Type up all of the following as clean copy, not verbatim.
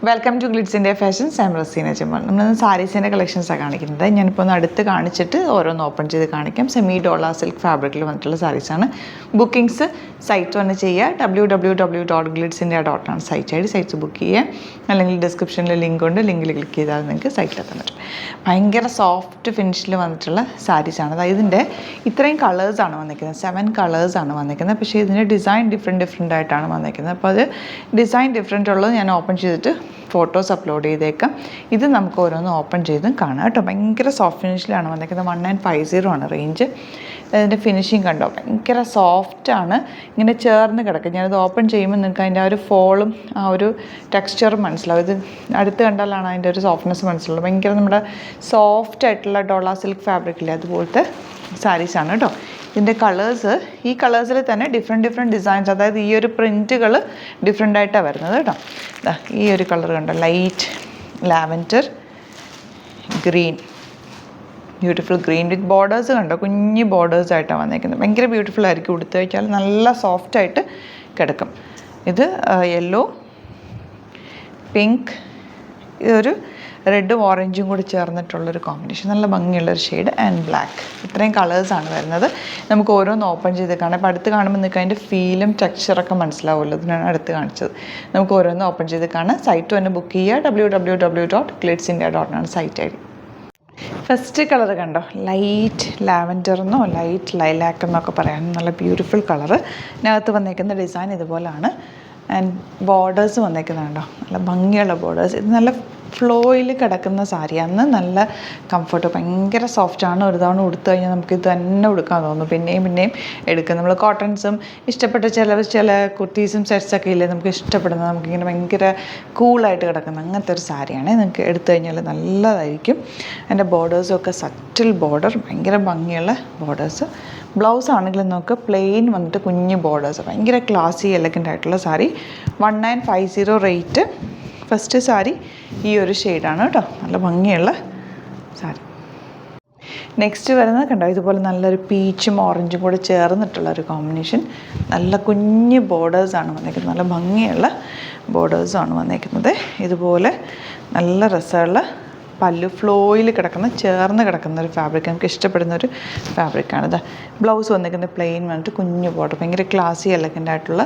Welcome to Glitz India fashions. I'm Raseena Jamal. നമ്മൾ സാരീസിൻ്റെ കളക്ഷൻസാണ് കാണിക്കുന്നത്. ഞാനിപ്പോൾ ഒന്ന് അടുത്ത് കാണിച്ചിട്ട് ഓരോന്ന് ഓപ്പൺ ചെയ്ത് കാണിക്കാം. സെമി ഡോള സിൽക്ക് ഫാബ്രിക്കിൽ വന്നിട്ടുള്ള സാരീസാണ്. ബുക്കിംഗ്സ് സൈറ്റ് വന്ന് ചെയ്യുക. www.glitzindia.com ആണ് site I D. Sites book ചെയ്യുക, അല്ലെങ്കിൽ ഡിസ്ക്രിപ്ഷനിൽ ലിങ്ക് ഉണ്ട്, ലിങ്കിൽ ക്ലിക്ക് ചെയ്താൽ നിങ്ങൾക്ക് സൈറ്റിലെത്താൻ പറ്റും. ഭയങ്കര സോഫ്റ്റ് ഫിനിഷിൽ വന്നിട്ടുള്ള സാരീസാണ്. അതായത് ഇതിൻ്റെ ഇത്രയും കളേഴ്സാണ് വന്നിരിക്കുന്നത്, 7 കളേഴ്സാണ് വന്നിരിക്കുന്നത്. പക്ഷേ ഇതിൻ്റെ ഡിസൈൻ ഡിഫറെൻ്റ് ആയിട്ടാണ് വന്നിരിക്കുന്നത്. അപ്പോൾ അത് ഡിസൈൻ ഡിഫറെൻ്റ് ഉള്ളത് ഞാൻ ഓപ്പൺ ചെയ്തിട്ട് ഫോട്ടോസ് അപ്ലോഡ് ചെയ്തേക്കാം. ഇത് നമുക്ക് ഓരോന്ന് ഓപ്പൺ ചെയ്ത് കാണാം കേട്ടോ. ഭയങ്കര സോഫ്റ്റ് ഫിനിഷിലാണ് വന്നിരിക്കുന്നത്. 1950 ആണ് റേഞ്ച്. അതിൻ്റെ ഫിനിഷിങ് കണ്ടോ, ഭയങ്കര സോഫ്റ്റാണ്, ഇങ്ങനെ ചേർന്ന് കിടക്കും. ഞാനത് ഓപ്പൺ ചെയ്യുമ്പോൾ നിങ്ങൾക്ക് അതിൻ്റെ ആ ഒരു ഫോളും ആ ഒരു ടെക്സ്ചറും മനസ്സിലാവും. ഇത് അടുത്ത് കണ്ടാലാണ് അതിൻ്റെ ഒരു സോഫ്റ്റ്നെസ് മനസ്സിലാവുള്ളൂ. ഭയങ്കര നമ്മുടെ സോഫ്റ്റ് ആയിട്ടുള്ള ഡോള സിൽക്ക് ഫാബ്രിക്കില്ലേ, അതുപോലത്തെ സാരീസാണ് കേട്ടോ. ഇതിൻ്റെ കളേഴ്സ്, ഈ കളേഴ്സിൽ തന്നെ ഡിഫറെൻറ്റ് ഡിസൈൻസ്, അതായത് ഈ ഒരു പ്രിൻറ്റുകൾ ഡിഫറെൻ്റ് ആയിട്ടാണ് വരുന്നത് കേട്ടോ. ഈ ഒരു കളർ കണ്ടോ, light lavender green, beautiful green വിത്ത് ബോർഡേഴ്സ് കണ്ടോ, കുഞ്ഞ് ബോർഡേഴ്സായിട്ടാണ് വന്നിരിക്കുന്നത്. ഭയങ്കര ബ്യൂട്ടിഫുൾ ആയിരിക്കും. ഉടുത്ത് വയ്ക്കാൽ നല്ല സോഫ്റ്റായിട്ട് കിടക്കും. ഇത് യെല്ലോ, പിങ്ക്, ഇതൊരു റെഡും ഓറഞ്ചും കൂടി ചേർന്നിട്ടുള്ളൊരു കോമ്പിനേഷൻ, നല്ല ഭംഗിയുള്ളൊരു ഷെയ്ഡ്, ആൻഡ് ബ്ലാക്ക്. ഇത്രയും കളേഴ്സാണ് വരുന്നത്. നമുക്ക് ഓരോന്ന് ഓപ്പൺ ചെയ്ത് കാണാം. അപ്പോൾ അടുത്ത് കാണുമ്പോൾ നിങ്ങൾക്ക് അതിൻ്റെ ഫീലും ടെക്സ്ചറൊക്കെ മനസ്സിലാവുമല്ലോ. ഇതിനാണ് അടുത്ത് കാണിച്ചത്. നമുക്ക് ഓരോന്ന് ഓപ്പൺ ചെയ്ത് കാണാം. സൈറ്റ് തന്നെ ബുക്ക് ചെയ്യുക. www.glitzindia.com ആണ് site I D. First colour കണ്ടോ, ലൈറ്റ് ലാവൻഡറെന്നോ ലൈറ്റ് ലൈലാക്ക് എന്നൊക്കെ പറയാം. നല്ല ബ്യൂട്ടിഫുൾ കളറ്. ഇതിനകത്ത് വന്നേക്കുന്ന ഡിസൈൻ ഇതുപോലാണ്. ആൻഡ് ബോർഡേഴ്സ് വന്നേക്കുന്നുണ്ടോ, നല്ല ഭംഗിയുള്ള ബോർഡേഴ്സ്. ഇത് നല്ല ഫ്ലോയിൽ കിടക്കുന്ന സാരിയാണ്. നല്ല കംഫർട്ട്, ഭയങ്കര സോഫ്റ്റാണ്. ഒരു തവണ ഉടുത്തു കഴിഞ്ഞാൽ നമുക്ക് ഇത് തന്നെ ഉടുക്കാൻ തോന്നും, പിന്നെയും എടുക്കും. നമ്മൾ കോട്ടൺസും ഇഷ്ടപ്പെട്ട ചില കുർത്തീസും സെറ്റ്സൊക്കെ ഇല്ലേ നമുക്ക് ഇഷ്ടപ്പെടുന്നത്, നമുക്കിങ്ങനെ ഭയങ്കര കൂളായിട്ട് കിടക്കുന്ന അങ്ങനത്തെ ഒരു സാരിയാണ്. നിങ്ങൾക്ക് എടുത്തു കഴിഞ്ഞാൽ നല്ലതായിരിക്കും. അതിൻ്റെ ബോർഡേഴ്സും ഒക്കെ സറ്റിൽ ബോർഡർ, ഭയങ്കര ഭംഗിയുള്ള ബോർഡേഴ്സ്. ബ്ലൗസ് ആണെങ്കിലും നമുക്ക് പ്ലെയിൻ വന്നിട്ട് കുഞ്ഞ് ബോർഡേഴ്സ്, ഭയങ്കര ക്ലാസി എലഗൻ്റ് ആയിട്ടുള്ള സാരി. 1950 റേറ്റ്. ഫസ്റ്റ് സാരി ഈ ഒരു ഷെയ്ഡാണ് കേട്ടോ, നല്ല ഭംഗിയുള്ള സാരി. നെക്സ്റ്റ് വരുന്നത് കണ്ടോ, ഇതുപോലെ നല്ലൊരു പീച്ചും ഓറഞ്ചും കൂടെ ചേർന്നിട്ടുള്ളൊരു കോമ്പിനേഷൻ. നല്ല കുഞ്ഞ് ബോർഡേഴ്സാണ് വന്നിരിക്കുന്നത്, നല്ല ഭംഗിയുള്ള ബോർഡേഴ്സാണ് വന്നിരിക്കുന്നത്. ഇതുപോലെ നല്ല രസമുള്ള പല്ലു, ഫ്ലോയിൽ ചേർന്ന് കിടക്കുന്ന ഒരു ഫാബ്രിക്, നമുക്ക് ഇഷ്ടപ്പെടുന്ന ഒരു ഫാബ്രിക്കാണ്. ഇത് ബ്ലൗസ് വന്നിരിക്കുന്നത് പ്ലെയിൻ വന്നിട്ട് കുഞ്ഞു ബോർഡർ, ഭയങ്കര ക്ലാസി എലഗൻ്റ് ആയിട്ടുള്ള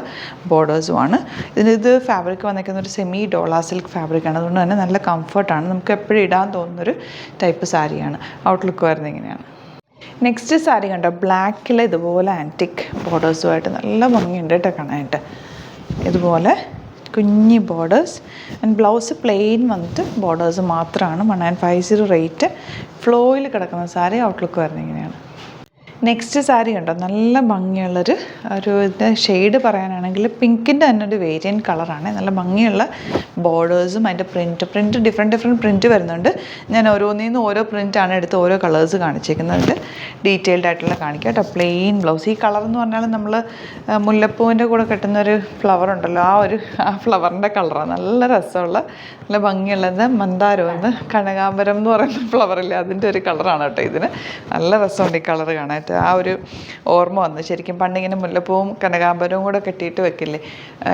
ബോർഡേഴ്സുമാണ്. ഇത് ഫാബ്രിക് വന്നിരിക്കുന്ന ഒരു സെമി ഡോള സിൽക്ക് ഫാബ്രിക്കാണ്. അതുകൊണ്ട് തന്നെ നല്ല കംഫർട്ടാണ്, നമുക്ക് എപ്പോഴും ഇടാൻ തോന്നുന്നൊരു ടൈപ്പ് സാരിയാണ്. ഔട്ട്ലുക്ക് വരുന്നത് ഇങ്ങനെയാണ്. നെക്സ്റ്റ് സാരി കണ്ടോ, ബ്ലാക്കിൽ ഇതുപോലെ ആൻറ്റിക് ബോർഡേഴ്സുമായിട്ട് നല്ല ഭംഗിയുണ്ട് കേട്ടോ കാണാനായിട്ട്. ഇതുപോലെ കുഞ്ഞി ബോർഡേഴ്സ്. ആൻഡ് ബ്ലൗസ് പ്ലെയിൻ വന്നിട്ട് ബോർഡേഴ്സ് മാത്രമാണ്. 1950 റേറ്റ്. ഫ്ലോയിൽ കിടക്കുന്ന സാരി. ഔട്ട്ലുക്ക് വരുന്നത് ഇങ്ങനെയാണ്. നെക്സ്റ്റ് സാരി കണ്ടോ, നല്ല ഭംഗിയുള്ളൊരു ഇതിൻ്റെ ഷെയ്ഡ് പറയാനാണെങ്കിൽ പിങ്കിൻ്റെ തന്നെ ഒരു വേരിയൻറ്റ് കളറാണ്. നല്ല ഭംഗിയുള്ള ബോർഡേഴ്സും അതിൻ്റെ പ്രിൻറ്റ് ഡിഫറെൻറ്റ് പ്രിൻറ്റ് വരുന്നുണ്ട്. ഞാൻ ഓരോന്നിന്നും ഓരോ പ്രിൻറ്റാണ് എടുത്ത് ഓരോ കളേഴ്സ് കാണിച്ചേക്കുന്നത്. ഡീറ്റെയിൽഡ് ആയിട്ടുള്ള കാണിക്കാം കേട്ടോ. Plain blouse. ഈ കളർ എന്ന് പറഞ്ഞാൽ നമ്മൾ മുല്ലപ്പൂവിൻ്റെ കൂടെ കെട്ടുന്നൊരു ഫ്ലവർ ഉണ്ടല്ലോ, ആ ഫ്ലവറിൻ്റെ കളറാണ്. നല്ല രസമുള്ള നല്ല ഭംഗിയുള്ളത്. മന്ദാരം എന്ന് കനകാംബരം എന്ന് പറയുന്ന ഫ്ലവറില്ലേ, അതിൻ്റെ ഒരു കളറാണ് കേട്ടോ ഇതിന്. നല്ല രസമുണ്ട് ഈ കളർ കാണാൻ. ആ ഒരു ഓർമ്മ വന്നു. ശരിക്കും പണ്ടിങ്ങനെ മുല്ലപ്പൂവും കനകാംബരവും കൂടെ കെട്ടിയിട്ട് വെക്കില്ലേ,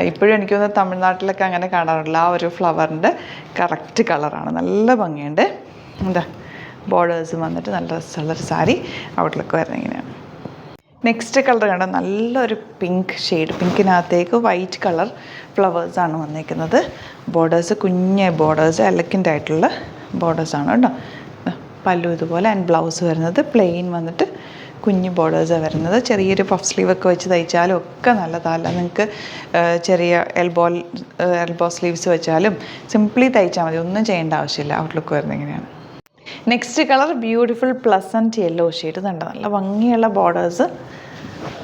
ഇപ്പോഴും എനിക്ക് തോന്നുന്നു തമിഴ്നാട്ടിലൊക്കെ അങ്ങനെ കാണാറുള്ള ആ ഒരു ഫ്ലവറിൻ്റെ കറക്റ്റ് കളറാണ്. നല്ല ഭംഗിയുണ്ട്. എന്താ ബോർഡേഴ്സ് വന്നിട്ട് നല്ല രസമുള്ളൊരു സാരി. ഔട്ട്ലുക്ക് വരുന്നത് ഇങ്ങനെയാണ്. നെക്സ്റ്റ് കളർ കണ്ടോ, നല്ലൊരു പിങ്ക് ഷെയ്ഡ്. പിങ്കിനകത്തേക്ക് വൈറ്റ് കളർ ഫ്ലവേഴ്സാണ് വന്നിരിക്കുന്നത്. ബോർഡേഴ്സ് കുഞ്ഞ് ബോർഡേഴ്സ്, എലഗൻ്റ് ആയിട്ടുള്ള ബോർഡേഴ്സാണ് കേട്ടോ. പല്ലു ഇതുപോലെ. ആൻഡ് ബ്ലൗസ് വരുന്നത് പ്ലെയിൻ വന്നിട്ട് കുഞ്ഞ് ബോർഡേഴ്സാണ് വരുന്നത്. ചെറിയൊരു പഫ് സ്ലീവൊക്കെ വെച്ച് തയ്ച്ചാലും ഒക്കെ നല്ലതല്ല. നിങ്ങൾക്ക് ചെറിയ എൽബോ സ്ലീവ്സ് വെച്ചാലും സിംപ്ലി തയ്ച്ചാൽ മതി, ഒന്നും ചെയ്യേണ്ട ആവശ്യമില്ല. ഔട്ട്ലുക്ക് വരുന്നത് ഇങ്ങനെയാണ്. Next colour beautiful pleasant yellow shade. ഇതുണ്ട്, നല്ല ഭംഗിയുള്ള ബോർഡേഴ്സ്,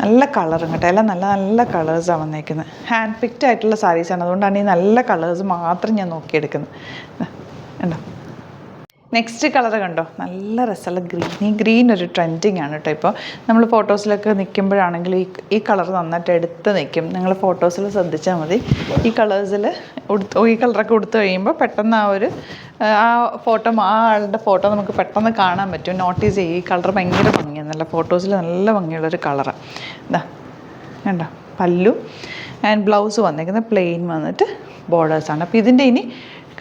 നല്ല കളറും കേട്ടോ. എല്ലാം നല്ല കളേഴ്സാണ് വന്നേക്കുന്നത്. ഹാൻഡ് പിക്ഡ് ആയിട്ടുള്ള സാരീസാണ്, അതുകൊണ്ടാണ് ഈ നല്ല കളേഴ്സ് മാത്രം ഞാൻ നോക്കിയെടുക്കുന്നത്. ഉണ്ടോ. നെക്സ്റ്റ് കളർ കണ്ടോ, നല്ല രസമുള്ള ഗ്രീൻ. ഈ ഗ്രീൻ ഒരു ട്രെൻഡിങ് ആണ് കേട്ടോ. ഇപ്പോൾ നമ്മൾ ഫോട്ടോസിലൊക്കെ നിൽക്കുമ്പോഴാണെങ്കിൽ ഈ കളർ നന്നായിട്ട് എടുത്ത് നിൽക്കും. നിങ്ങൾ ഫോട്ടോസിൽ ശ്രദ്ധിച്ചാൽ മതി. ഈ കളേഴ്സിൽ ഈ കളറൊക്കെ കൊടുത്തു കഴിയുമ്പോൾ പെട്ടെന്ന് ആ ആളുടെ ഫോട്ടോ നമുക്ക് പെട്ടെന്ന് കാണാൻ പറ്റും, നോട്ടീസ് ചെയ്യും. ഈ കളർ ഭയങ്കര ഭംഗിയാണ്, നല്ല ഫോട്ടോസിൽ നല്ല ഭംഗിയുള്ളൊരു കളറാണ്. ഇതാ കണ്ടോ, പല്ലു ആൻഡ് ബ്ലൗസ് വന്നിരിക്കുന്നത് പ്ലെയിൻ വന്നിട്ട് ബോർഡേഴ്സാണ്. അപ്പോൾ ഇതിൻ്റെ ഇനി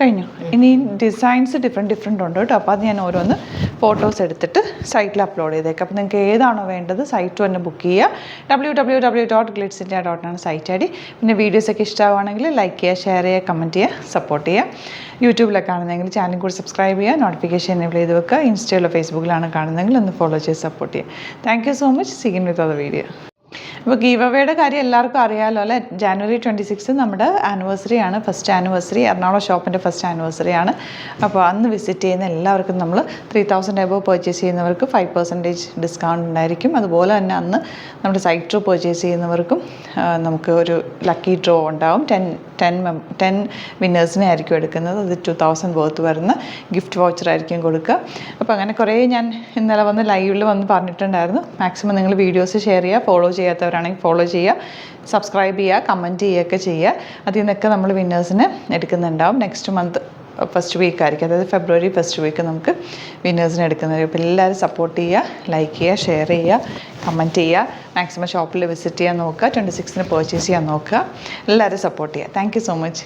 കഴിഞ്ഞു. ഇനി ഡിസൈൻസ് ഡിഫറെൻറ്റ് ഉണ്ട് കേട്ടോ. അപ്പോൾ അത് ഞാൻ ഓരോന്ന് ഫോട്ടോസ് എടുത്തിട്ട് സൈറ്റിൽ അപ്ലോഡ് ചെയ്തേക്കാം. അപ്പോൾ നിങ്ങൾക്ക് ഏതാണോ വേണ്ടത് സൈറ്റ് തന്നെ ബുക്ക് ചെയ്യുക. www.glitzindia.in ആണ് സൈറ്റ് ഐ ഡി. പിന്നെ വീഡിയോസൊക്കെ ഇഷ്ടമാണെങ്കിൽ ലൈക്ക് ചെയ്യുക, ഷെയർ ചെയ്യുക, കമൻറ്റ് ചെയ്യുക, സപ്പോർട്ട് ചെയ്യുക. യൂട്യൂബിലൊക്കെ കാണുന്നതെങ്കിൽ ചാനൽ കൂടി സബ്സ്ക്രൈബ് ചെയ്യുക, നോട്ടിഫിക്കേഷൻ എനേബിൾ ചെയ്ത് വെക്കുക. ഇൻസ്റ്റയിലോ ഫേസ്ബുക്കിലാണ് കാണുന്നതെങ്കിൽ ഒന്ന് ഫോളോ ചെയ്ത് സപ്പോർട്ട് ചെയ്യുക. Thank you so much. See you with other video. അപ്പോൾ ഗീവ് അവേയുടെ കാര്യം എല്ലാവർക്കും അറിയാമല്ലോ അല്ലേ. January 26 നമ്മുടെ ആനിവേഴ്സറി ആണ്, ഫസ്റ്റ് ആനിവേഴ്സറി, എറണാകുളം ഷോപ്പിൻ്റെ ഫസ്റ്റ് ആനിവേഴ്സറി ആണ്. അപ്പോൾ അന്ന് വിസിറ്റ് ചെയ്യുന്ന എല്ലാവർക്കും നമ്മൾ 3000 എബോവ് പർച്ചേസ് ചെയ്യുന്നവർക്ക് 5% ഡിസ്കൗണ്ട് ഉണ്ടായിരിക്കും. അതുപോലെ തന്നെ അന്ന് നമ്മുടെ സൈറ്റ് ത്രൂ പർച്ചേസ് ചെയ്യുന്നവർക്കും നമുക്ക് ഒരു ലക്കി ഡ്രോ ഉണ്ടാവും. 10 വിന്നേഴ്സിനെ ആയിരിക്കും എടുക്കുന്നത്. അത് 2000 വർത്ത് വരുന്ന ഗിഫ്റ്റ് വൗച്ചർ ആയിരിക്കും കൊടുക്കുക. അപ്പോൾ അങ്ങനെ കുറേ ഞാൻ ഇന്നലെ വന്ന് ലൈവിൽ വന്ന് പറഞ്ഞിട്ടുണ്ടായിരുന്നു. മാക്സിമം നിങ്ങൾ വീഡിയോസ് ഷെയർ ചെയ്യുക, ഫോളോ ചെയ്യാത്തവരാണെങ്കിൽ ഫോളോ ചെയ്യുക, സബ്സ്ക്രൈബ് ചെയ്യുക, കമൻറ്റ് ചെയ്യുകയൊക്കെ ചെയ്യുക. അതിൽ നിന്നൊക്കെ നമ്മൾ വിന്നേഴ്സിനെ എടുക്കുന്നുണ്ടാവും. നെക്സ്റ്റ് മന്ത് ഫസ്റ്റ് വീക്ക് ആയിരിക്കും, അതായത് ഫെബ്രുവരി ഫസ്റ്റ് വീക്ക് നമുക്ക് വിന്നേഴ്സിനെ എടുക്കുന്നത്. അപ്പോൾ എല്ലാവരും സപ്പോർട്ട് ചെയ്യുക, ലൈക്ക് ചെയ്യുക, ഷെയർ ചെയ്യുക, കമൻറ്റ് ചെയ്യുക, മാക്സിമം ഷോപ്പിൽ വിസിറ്റ് ചെയ്യാൻ നോക്കുക, 26 പർച്ചേസ് ചെയ്യാൻ നോക്കുക. എല്ലാവരും സപ്പോർട്ട് ചെയ്യുക. Thank you so much.